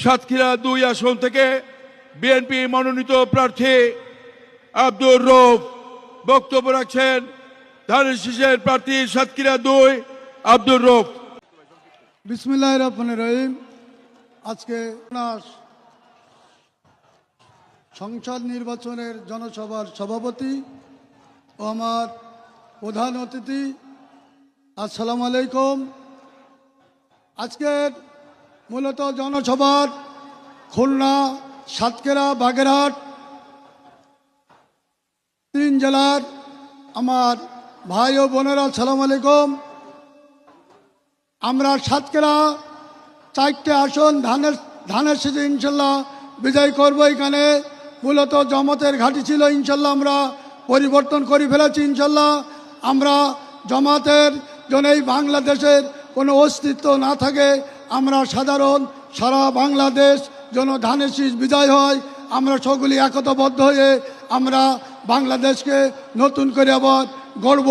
সাতক্ষীরা 2 আসন থেকে বিএনপি মনোনীত প্রার্থী আব্দুর রউফ বক্তব্য রাখছেন। ধানের শীষের প্রার্থী সাতক্ষীরা 2 আব্দুর রউফ। বিসমিল্লাহির রহমানির রহিম। আজকে সংসদ নির্বাচনের জনসভার সভাপতি ও আমার প্রধান অতিথি, আসসালামু আলাইকুম। আজকের মূলত জনসভার খুলনা, সাতক্ষীরা, বাগেরহাট 3 জেলার আমার ভাই ও বোনেরা, আসসালামু আলাইকুম। আমরা সাতক্ষীরা 4টে আসন ধানের শীষে ইনশাল্লাহ বিজয় করব। এখানে মূলত জমাতের ঘাঁটি ছিল, ইনশাল্লাহ আমরা পরিবর্তন করে ফেলেছি। ইনশাল্লাহ আমরা জমাতের জন্য এই বাংলাদেশের কোনো অস্তিত্ব না থাকে, আমরা সারা বাংলাদেশ যেন ধানের শীষ বিজয় হয়, আমরা সকলেই একতাবদ্ধ হয়ে আমরা বাংলাদেশকে নতুন করে আবার গড়ব।